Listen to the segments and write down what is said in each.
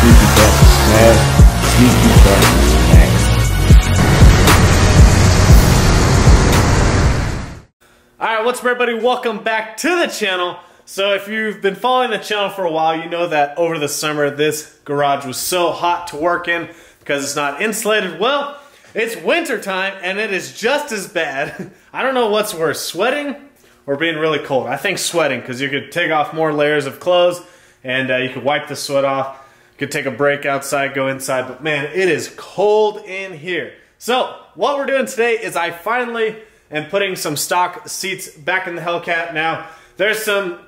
sneaky bastard smash. Sneaky bastard smash. Alright, what's up everybody? Welcome back to the channel. So if you've been following the channel for a while, you know that over the summer this garage was so hot to work in because it's not insulated. Well, it's winter time and it is just as bad. I don't know what's worse, sweating or being really cold. I think sweating, because you could take off more layers of clothes and you could wipe the sweat off. You could take a break outside, go inside, but man, it is cold in here. So what we're doing today is I finally am putting some stock seats back in the Hellcat. Now, there's some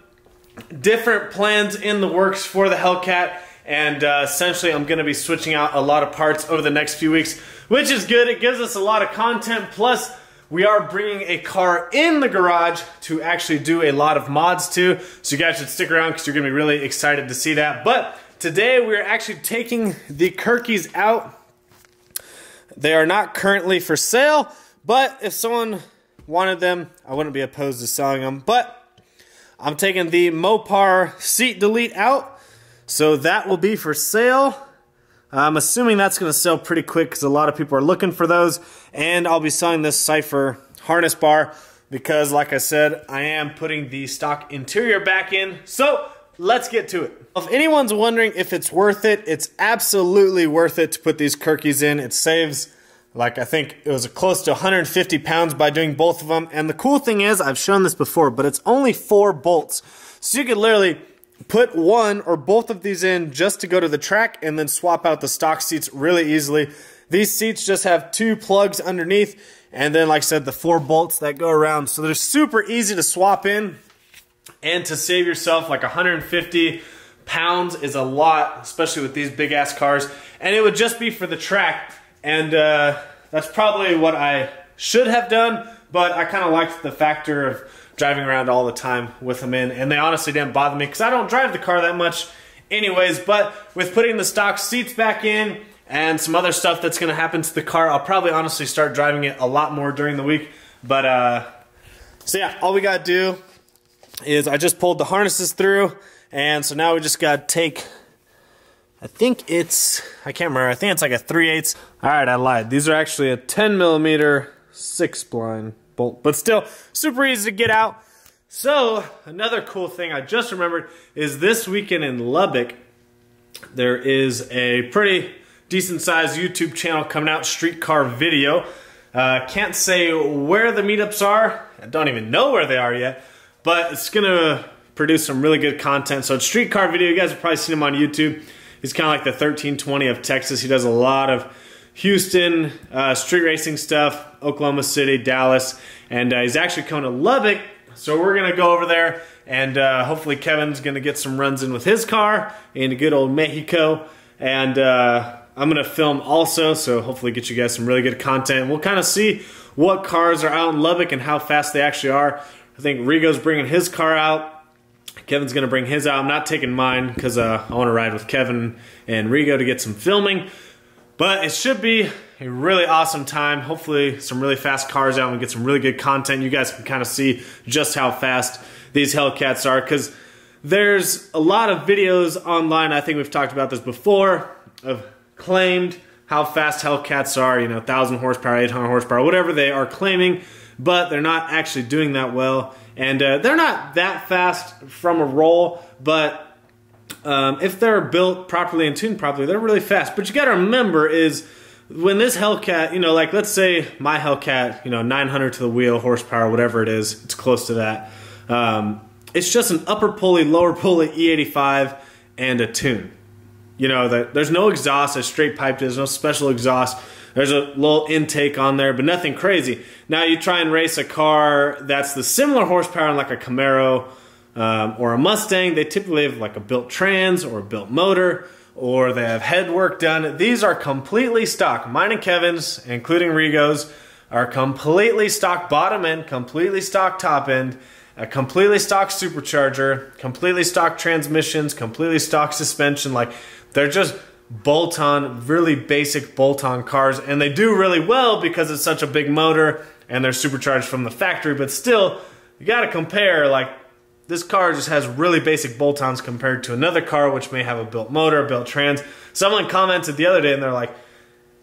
different plans in the works for the Hellcat, and essentially I'm going to be switching out a lot of parts over the next few weeks, which is good. It gives us a lot of content, plus we are bringing a car in the garage to actually do a lot of mods to, so you guys should stick around because you're going to be really excited to see that. But today we're actually taking the Kirkies out. They are not currently for sale, but if someone wanted them, I wouldn't be opposed to selling them. But I'm taking the Mopar seat delete out, so that will be for sale. I'm assuming that's going to sell pretty quick because a lot of people are looking for those. And I'll be selling this Cypher harness bar because, like I said, I am putting the stock interior back in. So let's get to it. If anyone's wondering if it's worth it, it's absolutely worth it to put these Kirkies in. It saves, like, I think it was close to 150 pounds by doing both of them. And the cool thing is, I've shown this before, but it's only 4 bolts. So you could literally put one or both of these in just to go to the track and then swap out the stock seats really easily. These seats just have 2 plugs underneath and then, like I said, the 4 bolts that go around. So they're super easy to swap in, and to save yourself like 150 pounds is a lot, especially with these big ass cars. And it would just be for the track, and that's probably what I should have done, but I kind of liked the factor of driving around all the time with them in, and they honestly didn't bother me because I don't drive the car that much anyways. But with putting the stock seats back in and some other stuff that's going to happen to the car, I'll probably honestly start driving it a lot more during the week. But so yeah, all we got to do is I just pulled the harnesses through, and so now we just got to take, I think it's, I can't remember, I think it's like a 3/8. Alright, I lied. These are actually a 10mm 6-blind bolt, but still super easy to get out. So another cool thing I just remembered is this weekend in Lubbock, there is a pretty decent sized YouTube channel coming out, Streetcar Video. Can't say where the meetups are. I don't even know where they are yet, but it's gonna produce some really good content. So it's Streetcar Video. You guys have probably seen him on YouTube. He's kind of like the 1320 of Texas. He does a lot of Houston street racing stuff, Oklahoma City, Dallas, and he's actually coming to Lubbock. So we're gonna go over there, and hopefully Kevin's gonna get some runs in with his car in good old Mexico. And I'm gonna film also, so hopefully get you guys some really good content. We'll kind of see what cars are out in Lubbock and how fast they actually are. I think Rigo's bringing his car out. Kevin's gonna bring his out. I'm not taking mine because I want to ride with Kevin and Rigo to get some filming. But it should be a really awesome time. Hopefully some really fast cars out and we get some really good content. You guys can kind of see just how fast these Hellcats are, because there's a lot of videos online, I think we've talked about this before, of claimed how fast Hellcats are, you know, 1,000 horsepower, 800 horsepower, whatever they are claiming, but they're not actually doing that well. And they're not that fast from a roll, but if they're built properly and tuned properly, they're really fast. But you gotta remember is, when this Hellcat, you know, like let's say my Hellcat, you know, 900 to the wheel horsepower, whatever it is, it's close to that. It's just an upper pulley, lower pulley E85 and a tune. You know, there's no exhaust, a straight pipe, there's no special exhaust. There's a little intake on there, but nothing crazy. Now you try and race a car that's the similar horsepower, like a Camaro or a Mustang. They typically have like a built trans or a built motor, or they have head work done. These are completely stock. Mine and Kevin's, including Rigo's, are completely stock bottom end, completely stock top end, a completely stock supercharger, completely stock transmissions, completely stock suspension. Like, they're just bolt-on, really basic bolt-on cars, and they do really well because it's such a big motor and they're supercharged from the factory. But still, you got to compare like this car just has really basic bolt-ons compared to another car which may have a built motor, built trans. Someone commented the other day and they're like,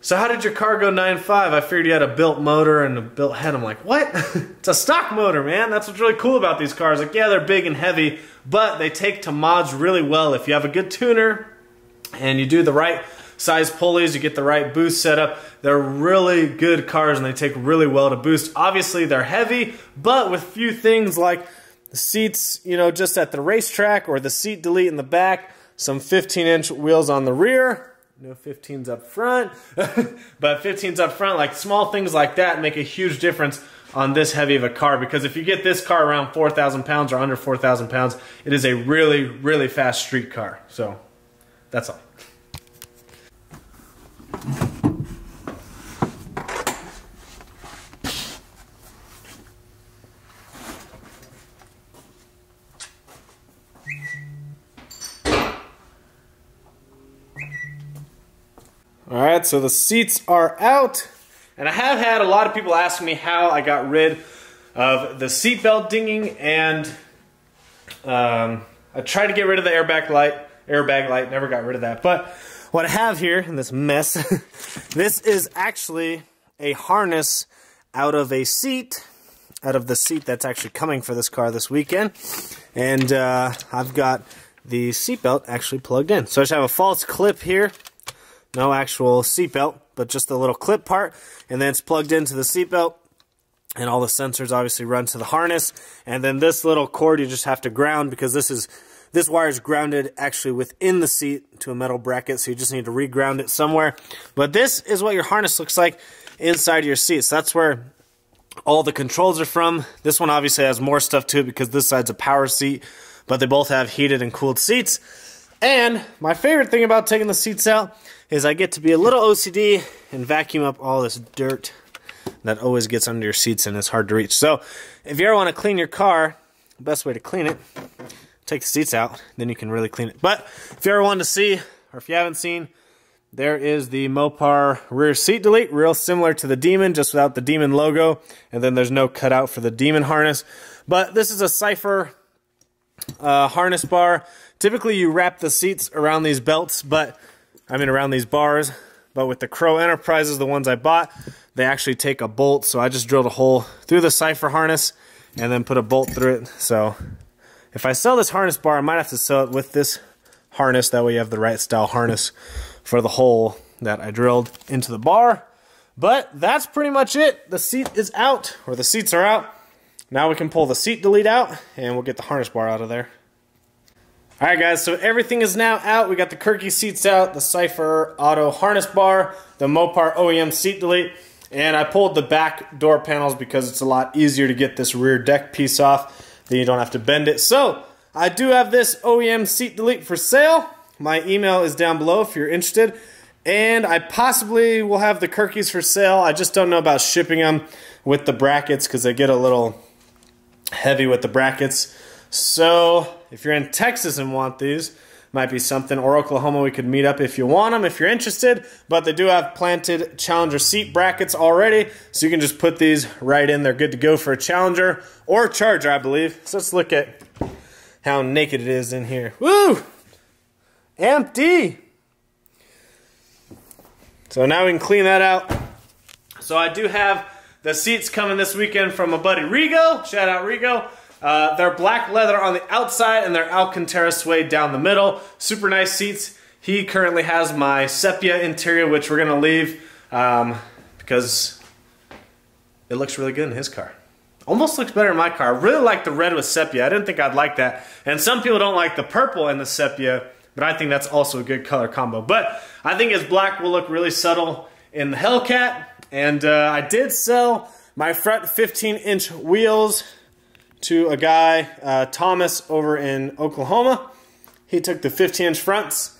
so how did your car go 9.5? I figured you had a built motor and a built head. I'm like, what? It's a stock motor, man. That's what's really cool about these cars. Like, yeah, they're big and heavy, but they take to mods really well. If you have a good tuner and you do the right size pulleys, you get the right boost setup, they're really good cars and they take really well to boost. Obviously, they're heavy, but with few things like the seats, you know, just at the racetrack, or the seat delete in the back, some 15-inch wheels on the rear. No 15s up front, but 15s up front, like small things like that make a huge difference on this heavy of a car, because if you get this car around 4,000 pounds or under 4,000 pounds, it is a really, really fast street car. So that's all. Alright, so the seats are out, and I have had a lot of people ask me how I got rid of the seatbelt dinging, and I tried to get rid of the airbag light, never got rid of that. But what I have here in this mess, this is actually a harness out of the seat that's actually coming for this car this weekend, and I've got the seatbelt actually plugged in. So I just have a false clip here. No actual seatbelt, but just the little clip part, and then it's plugged into the seatbelt, and all the sensors obviously run to the harness, and then this little cord you just have to ground, because this wire is grounded actually within the seat to a metal bracket, so you just need to re-ground it somewhere. But this is what your harness looks like inside your seat. So that's where all the controls are from. This one obviously has more stuff to it because this side's a power seat, but they both have heated and cooled seats. And my favorite thing about taking the seats out is I get to be a little OCD and vacuum up all this dirt that always gets under your seats and is hard to reach. So if you ever want to clean your car, the best way to clean it, take the seats out, then you can really clean it. But if you ever want to see, or if you haven't seen, there is the Mopar rear seat delete, real similar to the Demon, just without the Demon logo, and then there's no cutout for the Demon harness. But this is a Cypher harness bar. Typically you wrap the seats around these belts, around these bars, but with the Crow Enterprises, the ones I bought, they actually take a bolt, so I just drilled a hole through the Cypher harness and then put a bolt through it. So if I sell this harness bar, I might have to sell it with this harness, that way you have the right style harness for the hole that I drilled into the bar. But that's pretty much it. The seat is out, or the seats are out. Now we can pull the seat delete out and we'll get the harness bar out of there. Alright guys, so everything is now out. We got the Kirky seats out, the Cypher Auto harness bar, the Mopar OEM seat delete, and I pulled the back door panels because it's a lot easier to get this rear deck piece off, then you don't have to bend it. So, I do have this OEM seat delete for sale. My email is down below if you're interested, and I possibly will have the Kirkys for sale. I just don't know about shipping them with the brackets because they get a little heavy with the brackets. So if you're in Texas and want these, might be something, or Oklahoma, we could meet up if you want them, if you're interested. But they do have planted Challenger seat brackets already, so you can just put these right in. They're good to go for a Challenger or Charger, I believe. So let's look at how naked it is in here. Woo! Empty! So now we can clean that out. So I do have the seats coming this weekend from my buddy Rigo. Shout out Rigo. They're black leather on the outside and they're Alcantara suede down the middle. Super nice seats. He currently has my sepia interior, which we're going to leave because it looks really good in his car. Almost looks better in my car. I really like the red with sepia. I didn't think I'd like that. And some people don't like the purple and the sepia, but I think that's also a good color combo. But I think his black will look really subtle in the Hellcat. And I did sell my front 15-inch wheels to a guy, Thomas, over in Oklahoma. He took the 15-inch fronts.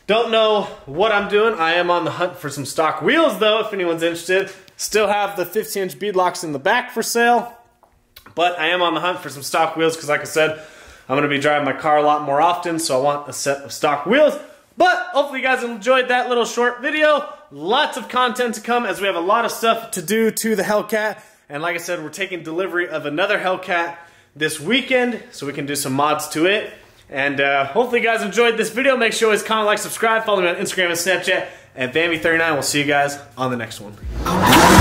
Don't know what I'm doing. I am on the hunt for some stock wheels, though, if anyone's interested. Still have the 15-inch beadlocks in the back for sale. But I am on the hunt for some stock wheels because, like I said, I'm going to be driving my car a lot more often, so I want a set of stock wheels. But hopefully you guys enjoyed that little short video. Lots of content to come as we have a lot of stuff to do to the Hellcat. And like I said, we're taking delivery of another Hellcat this weekend so we can do some mods to it. And hopefully you guys enjoyed this video. Make sure you always comment, like, subscribe, follow me on Instagram and Snapchat at Bambi39. We'll see you guys on the next one.